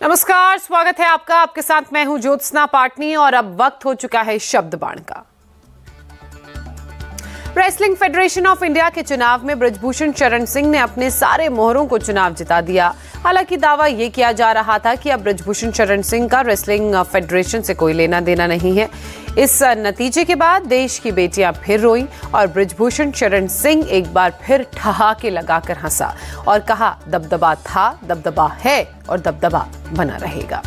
नमस्कार, स्वागत है आपका। आपके साथ मैं हूं ज्योत्सना पाटनी और अब वक्त हो चुका है शब्द बाण का। रेसलिंग फेडरेशन ऑफ इंडिया के चुनाव में बृजभूषण शरण सिंह ने अपने सारे मोहरों को चुनाव जिता दिया। हालांकि दावा यह किया जा रहा था कि अब बृजभूषण शरण सिंह का रेसलिंग फेडरेशन से कोई लेना देना नहीं है। इस नतीजे के बाद देश की बेटियां फिर रोईं और बृजभूषण शरण सिंह एक बार फिर ठहाके लगाकर हंसा और कहा, दबदबा था, दबदबा है और दबदबा बना रहेगा।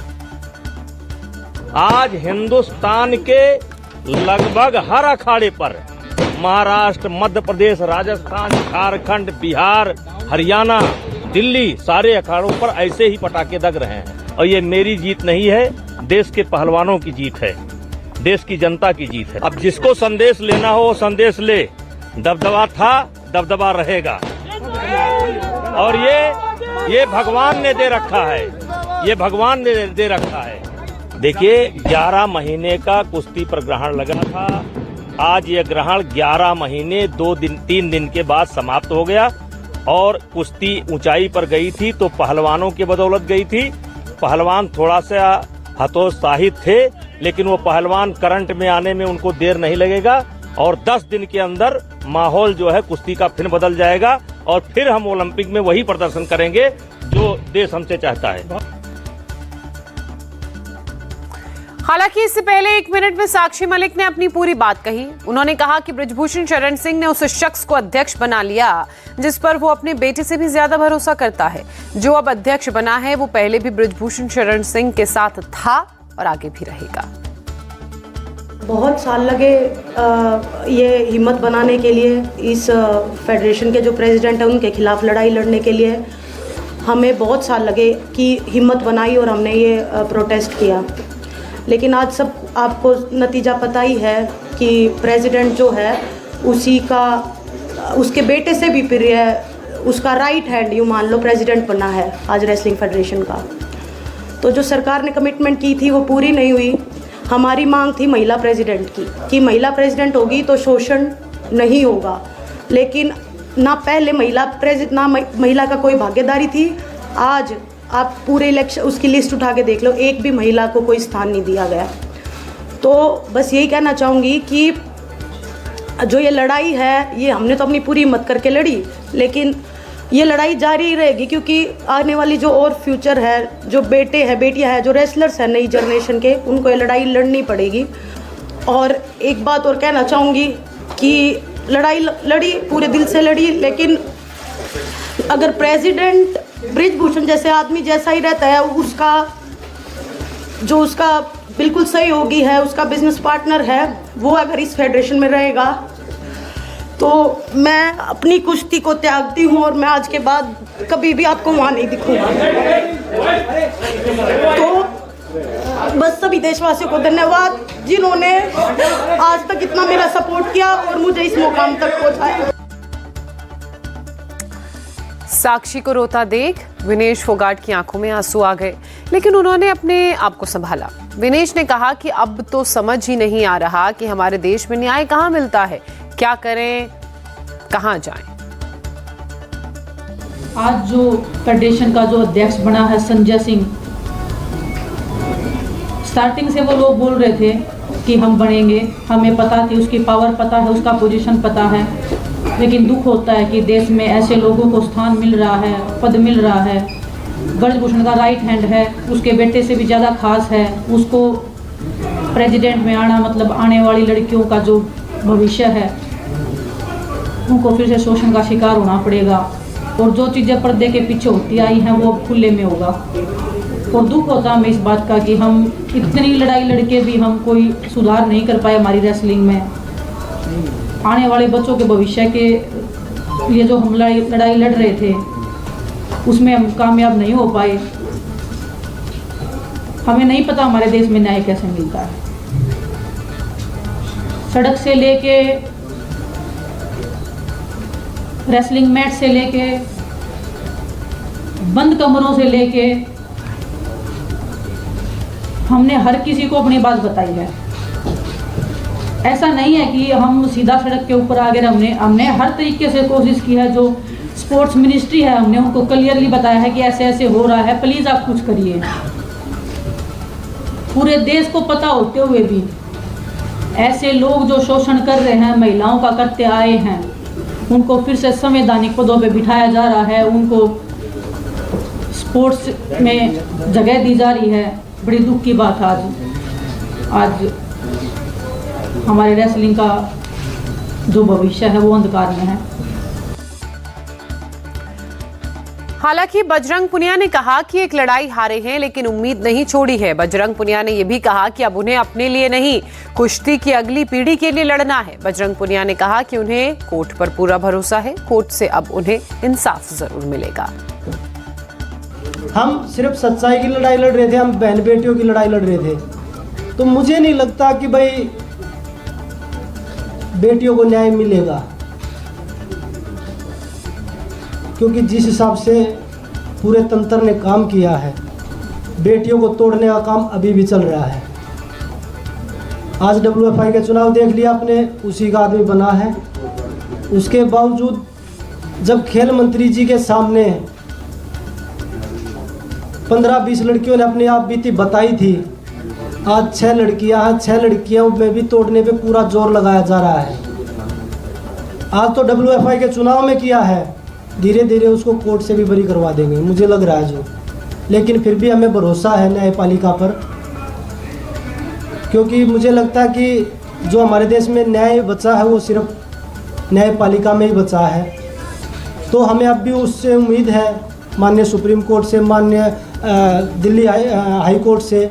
आज हिंदुस्तान के लगभग हर अखाड़े पर महाराष्ट्र, मध्य प्रदेश, राजस्थान, झारखंड, बिहार, हरियाणा, दिल्ली, सारे अखाड़ों पर ऐसे ही पटाखे दग रहे हैं। और ये मेरी जीत नहीं है, देश के पहलवानों की जीत है, देश की जनता की जीत है। अब जिसको संदेश लेना हो संदेश ले। दबदबा था, दबदबा रहेगा। और ये भगवान ने दे रखा है, ये भगवान ने दे रखा है। देखिए, 11 महीने का कुश्ती पर ग्रहण लगा था। आज ये ग्रहण 11 महीने 3 दिन के बाद समाप्त हो गया और कुश्ती ऊंचाई पर गई थी तो पहलवानों की बदौलत गई थी। पहलवान थोड़ा सा हतोत्साहित थे, लेकिन वो पहलवान करंट में आने में उनको देर नहीं लगेगा और 10 दिन के अंदर माहौल जो है कुश्ती का फिर बदल जाएगा और फिर हम ओलंपिक में वही प्रदर्शन करेंगे जो देश हमसे चाहता है। हालांकि इससे पहले 1 मिनट में साक्षी मलिक ने अपनी पूरी बात कही। उन्होंने कहा कि बृजभूषण शरण सिंह ने उस शख्स को अध्यक्ष बना लिया जिस पर वो अपने बेटे से भी ज्यादा भरोसा करता है। जो अब अध्यक्ष बना है वो पहले भी बृजभूषण शरण सिंह के साथ था और आगे भी रहेगा। बहुत साल लगे ये हिम्मत बनाने के लिए, इस फेडरेशन के जो प्रेसिडेंट है उनके खिलाफ लड़ाई लड़ने के लिए हमें बहुत साल लगे कि हिम्मत बनाई और हमने ये प्रोटेस्ट किया। लेकिन आज सब आपको नतीजा पता ही है कि प्रेसिडेंट जो है उसके बेटे से भी प्रिय है, उसका राइट हैंड यूँ मान लो प्रेसिडेंट बना है आज रेसलिंग फेडरेशन का। तो जो सरकार ने कमिटमेंट की थी वो पूरी नहीं हुई। हमारी मांग थी महिला प्रेसिडेंट की कि महिला प्रेसिडेंट होगी तो शोषण नहीं होगा, लेकिन ना पहले महिला का कोई भागीदारी थी। आज आप पूरे इलेक्शन उसकी लिस्ट उठा के देख लो, एक भी महिला को कोई स्थान नहीं दिया गया। तो बस यही कहना चाहूँगी कि जो ये लड़ाई है ये हमने तो अपनी पूरी हिम्मत करके लड़ी, लेकिन ये लड़ाई जारी ही रहेगी क्योंकि आने वाली जो और फ्यूचर है, जो बेटे हैं, बेटियां हैं, जो रेसलर्स हैं नई जनरेशन के, उनको ये लड़ाई लड़नी पड़ेगी। और एक बात और कहना चाहूँगी कि लड़ाई लड़ी, पूरे दिल से लड़ी, लेकिन अगर प्रेसिडेंट बृजभूषण जैसे आदमी जैसा ही रहता है, उसका बिल्कुल सहयोगी है, उसका बिजनेस पार्टनर है, वो अगर इस फेडरेशन में रहेगा तो मैं अपनी कुश्ती को त्यागती हूँ और मैं आज के बाद कभी भी आपको वहाँ नहीं दिखूंगा। तो बस सभी देशवासियों को धन्यवाद जिन्होंने आज तक इतना मेरा सपोर्ट किया और मुझे इस मुकाम तक पहुँचाया। साक्षी को रोता देख विनेश फोगाट की आंखों में आंसू आ गए, लेकिन उन्होंने अपने आप को संभाला। विनेश ने कहा कि अब तो समझ ही नहीं आ रहा कि हमारे देश में न्याय कहाँ मिलता है, क्या करें, कहाँ जाएं। आज जो फेडरेशन का जो अध्यक्ष बना है संजय सिंह, स्टार्टिंग से वो लोग बोल रहे थे कि हम बनेंगे, हमें पता थी, उसकी पावर पता है, उसका पोजीशन पता है, लेकिन दुख होता है कि देश में ऐसे लोगों को स्थान मिल रहा है, पद मिल रहा है। बृजभूषण का राइट हैंड है, उसके बेटे से भी ज़्यादा खास है, उसको प्रेसिडेंट में आना मतलब आने वाली लड़कियों का जो भविष्य है उनको फिर से शोषण का शिकार होना पड़ेगा और जो चीज़ें पर्दे के पीछे होती आई हैं वो खुले में होगा। और दुख होता है हमें इस बात का कि हम इतनी लड़ाई लड़के भी हम कोई सुधार नहीं कर पाए हमारी रेसलिंग में। आने वाले बच्चों के भविष्य के लिए जो हम लड़ाई लड़ रहे थे उसमें हम कामयाब नहीं हो पाए। हमें नहीं पता हमारे देश में न्याय कैसे मिलता है। सड़क से लेके रेसलिंग मैट से लेके बंद कमरों से लेके हमने हर किसी को अपनी बात बताई है। ऐसा नहीं है कि हम सीधा सड़क के ऊपर आ गए। हमने हर तरीके से कोशिश की है। जो स्पोर्ट्स मिनिस्ट्री है हमने उनको क्लियरली बताया है कि ऐसे ऐसे हो रहा है, प्लीज़ आप कुछ करिए। पूरे देश को पता होते हुए भी ऐसे लोग जो शोषण कर रहे हैं, महिलाओं का करते आए हैं, उनको फिर से संवैधानिक पदों पे बिठाया जा रहा है, उनको स्पोर्ट्स में जगह दी जा रही है। बड़ी दुख की बात है आज हमारे रेसलिंग का जो भविष्य है वो अंधकार में है। हालांकि बजरंग पुनिया ने कहा कि एक लड़ाई हारे हैं लेकिन उम्मीद नहीं छोड़ी है। बजरंग पुनिया ने यह भी कहा कि अब उन्हें अपने लिए नहीं, कुश्ती की अगली पीढ़ी के लिए लड़ना है। बजरंग पुनिया ने कहा कि उन्हें कोर्ट पर पूरा भरोसा है, कोर्ट से अब उन्हें इंसाफ जरूर मिलेगा। हम सिर्फ सच्चाई की लड़ाई लड़ रहे थे, हम बहन बेटियों की लड़ाई लड़ रहे थे। तो मुझे नहीं लगता कि भाई बेटियों को न्याय मिलेगा, क्योंकि जिस हिसाब से पूरे तंत्र ने काम किया है, बेटियों को तोड़ने का काम अभी भी चल रहा है। आज WFI के चुनाव देख लिया आपने, उसी का आदमी बना है। उसके बावजूद जब खेल मंत्री जी के सामने 15-20 लड़कियों ने अपनी आप बीती बताई थी, आज 6 लड़कियां में भी तोड़ने पे पूरा जोर लगाया जा रहा है। आज तो WFI के चुनाव में किया है, धीरे धीरे उसको कोर्ट से भी बरी करवा देंगे, मुझे लग रहा है जो। लेकिन फिर भी हमें भरोसा है न्यायपालिका पर, क्योंकि मुझे लगता है कि जो हमारे देश में न्याय बचा है वो सिर्फ न्यायपालिका में ही बचा है। तो हमें अब भी उससे उम्मीद है, माननीय सुप्रीम कोर्ट से, माननीय दिल्ली हाई कोर्ट से।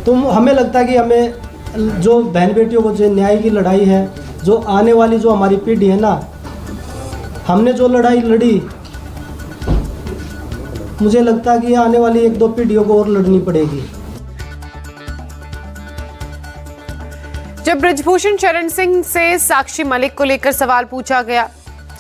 तो हमें लगता है कि हमें जो बहन बेटियों को जो न्याय की लड़ाई है, जो आने वाली जो हमारी पीढ़ी है ना, हमने जो लड़ाई लड़ी, मुझे लगता है कि आने वाली 1-2 पीढ़ियों को और लड़नी पड़ेगी। जब ब्रजभूषण शरण सिंह से साक्षी मलिक को लेकर सवाल पूछा गया,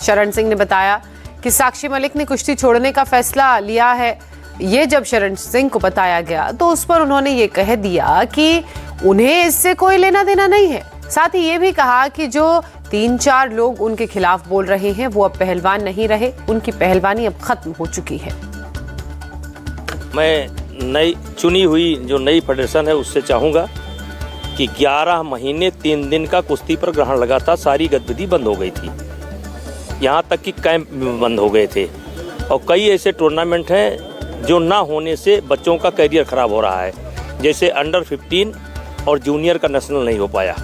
शरण सिंह ने बताया कि साक्षी मलिक ने कुश्ती छोड़ने का फैसला लिया है। ये जब शरण सिंह को बताया गया तो उस पर उन्होंने ये कह दिया कि उन्हें इससे कोई लेना देना नहीं है। साथ ही ये भी कहा कि जो 3-4 लोग उनके खिलाफ बोल रहे हैं वो अब पहलवान नहीं रहे, उनकी पहलवानी अब खत्म हो चुकी है। मैं नई चुनी हुई जो नई फेडरेशन है उससे चाहूँगा कि 11 महीने 3 दिन का कुश्ती पर ग्रहण लगा था, सारी गतिविधि बंद हो गई थी, यहाँ तक कि कैंप बंद हो गए थे। और कई ऐसे टूर्नामेंट हैं जो ना होने से बच्चों का करियर ख़राब हो रहा है, जैसे अंडर 15 और जूनियर का नेशनल नहीं हो पाया,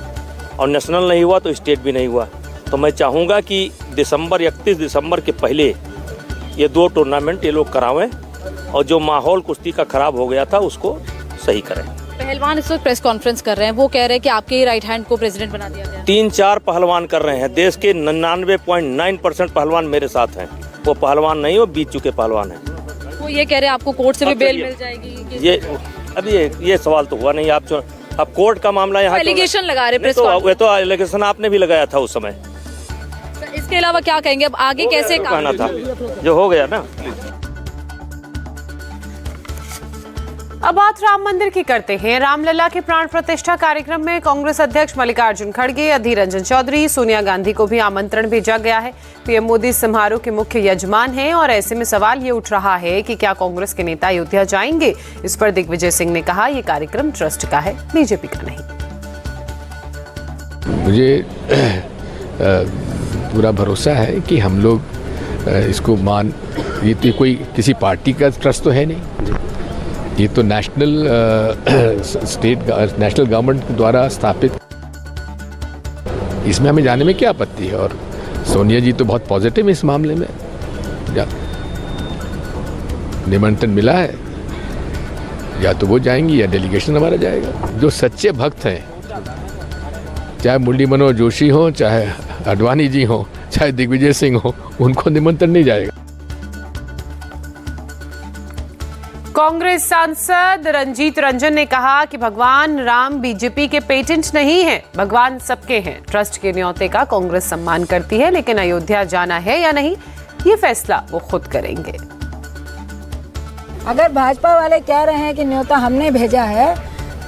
और नेशनल नहीं हुआ तो स्टेट भी नहीं हुआ। तो मैं चाहूँगा कि 31 दिसंबर के पहले ये 2 टूर्नामेंट ये लोग करावें, और जो माहौल कुश्ती का ख़राब हो गया था उसको सही करें। पहलवान इस वक्त प्रेस कॉन्फ्रेंस कर रहे हैं, वो कह रहे हैं कि आपके ही राइट हैंड को प्रेसिडेंट बना दिया गया। 3-4 पहलवान कर रहे हैं, देश के 99.9% पहलवान मेरे साथ हैं। वो पहलवान नहीं, वो बीत चुके पहलवान हैं। वो ये कह रहे हैं आपको कोर्ट से भी बेल मिल जाएगी। ये अभी ये सवाल तो हुआ नहीं। अब कोर्ट का मामला यहाँ एलिगेशन लगा रहे प्रेस तो तो एलिगेशन आपने भी लगाया था उस समय। इसके अलावा क्या कहेंगे, अब आगे कैसे कहना था, जो हो गया ना। अब बात राम मंदिर की करते हैं। रामलला के प्राण प्रतिष्ठा कार्यक्रम में कांग्रेस अध्यक्ष मल्लिकार्जुन खड़गे, अधीर रंजन चौधरी, सोनिया गांधी को भी आमंत्रण भेजा गया है। पीएम मोदी समारोह के मुख्य यजमान हैं और ऐसे में सवाल ये उठ रहा है कि क्या कांग्रेस के नेता अयोध्या जाएंगे। इस पर दिग्विजय सिंह ने कहा, ये कार्यक्रम ट्रस्ट का है, बीजेपी का नहीं। मुझे पूरा भरोसा है कि हम लोग इसको ये तो कोई किसी पार्टी का ट्रस्ट तो है नहीं, ये तो नेशनल गवर्नमेंट द्वारा स्थापित। इसमें हमें जाने में क्या आपत्ति है, और सोनिया जी तो बहुत पॉजिटिव इस मामले में। निमंत्रण मिला है, या तो वो जाएंगी या डेलीगेशन हमारा जाएगा। जो सच्चे भक्त हैं, चाहे मुरली मनोहर जोशी हो, चाहे आडवाणी जी हो, चाहे दिग्विजय सिंह हो, उनको निमंत्रण नहीं जाएगा। कांग्रेस सांसद रंजीत रंजन ने कहा कि भगवान राम बीजेपी के पेटेंट नहीं है, भगवान सबके हैं। ट्रस्ट के न्योते का कांग्रेस सम्मान करती है, लेकिन अयोध्या जाना है या नहीं, ये फैसला वो खुद करेंगे। अगर भाजपा वाले कह रहे हैं कि न्योता हमने भेजा है,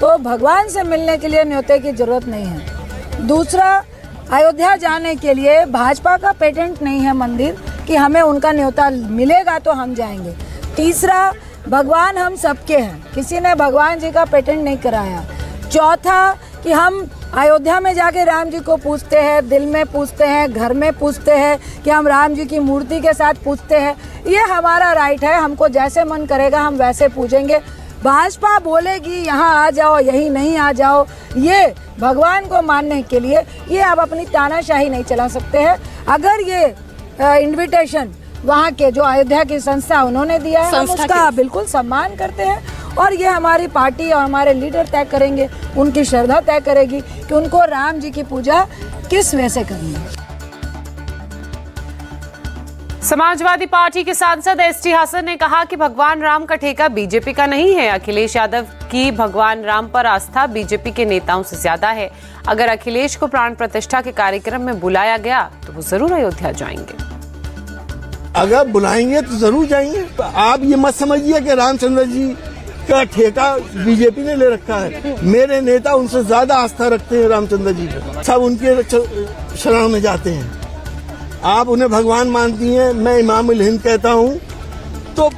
तो भगवान से मिलने के लिए न्योते की जरूरत नहीं है। दूसरा, अयोध्या जाने के लिए भाजपा का पेटेंट नहीं है मंदिर कि हमें उनका न्योता मिलेगा तो हम जाएंगे। तीसरा, भगवान हम सबके हैं, किसी ने भगवान जी का पेटेंट नहीं कराया। चौथा कि हम अयोध्या में जाके राम जी को पूछते हैं, दिल में पूछते हैं, घर में पूछते हैं, कि हम राम जी की मूर्ति के साथ पूछते हैं। ये हमारा राइट है, हमको जैसे मन करेगा हम वैसे पूछेंगे। भाजपा बोलेगी यहाँ आ जाओ, यही नहीं आ जाओ, ये भगवान को मानने के लिए ये अब अपनी तानाशाही नहीं चला सकते हैं। अगर ये इनविटेशन वहाँ के जो अयोध्या की संस्था उन्होंने दिया है, हम उसका बिल्कुल सम्मान करते हैं और ये हमारी पार्टी और हमारे लीडर तय करेंगे, उनकी श्रद्धा तय करेगी कि उनको राम जी की पूजा किस वे से करनी है। समाजवादी पार्टी के सांसद एसटी हसन ने कहा कि भगवान राम का ठेका बीजेपी का नहीं है। अखिलेश यादव की भगवान राम पर आस्था बीजेपी के नेताओं से ज्यादा है। अगर अखिलेश को प्राण प्रतिष्ठा के कार्यक्रम में बुलाया गया तो वो जरूर अयोध्या जाएंगे। अगर बुलाएंगे तो जरूर जाएंगे। आप ये मत समझिए कि रामचंद्र जी का ठेका बीजेपी ने ले रखा है। मेरे नेता उनसे ज्यादा आस्था रखते हैं रामचंद्र जी पर, सब उनके शरण में जाते हैं। आप उन्हें भगवान मानती हैं, मैं इमामुल हिंद कहता हूँ, तो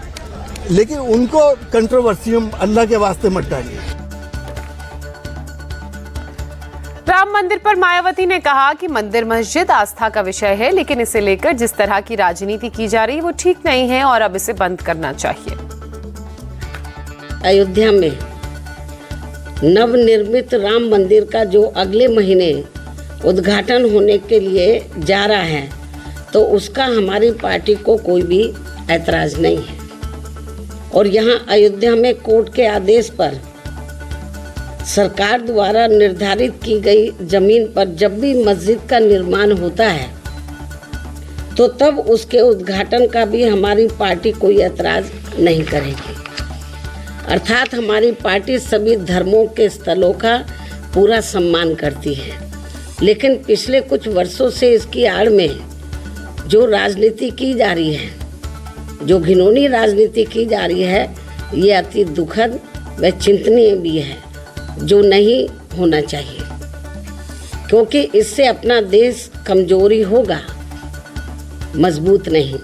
लेकिन उनको कंट्रोवर्सी अल्लाह के वास्ते मत डालिए। राम मंदिर पर मायावती ने कहा कि मंदिर मस्जिद आस्था का विषय है, लेकिन इसे लेकर जिस तरह की राजनीति की जा रही है वो ठीक नहीं है और अब इसे बंद करना चाहिए। अयोध्या में नवनिर्मित राम मंदिर का जो अगले महीने उद्घाटन होने के लिए जा रहा है, तो उसका हमारी पार्टी को कोई भी ऐतराज नहीं है। और यहाँ अयोध्या में कोर्ट के आदेश पर सरकार द्वारा निर्धारित की गई जमीन पर जब भी मस्जिद का निर्माण होता है तो तब उसके उद्घाटन का भी हमारी पार्टी कोई ऐतराज नहीं करेगी। अर्थात हमारी पार्टी सभी धर्मों के स्थलों का पूरा सम्मान करती है, लेकिन पिछले कुछ वर्षों से इसकी आड़ में जो राजनीति की जा रही है, जो घिनौनी राजनीति की जा रही है, ये अति दुखद व चिंतनीय भी है, जो नहीं होना चाहिए, क्योंकि इससे अपना देश कमजोरी होगा, मजबूत नहीं।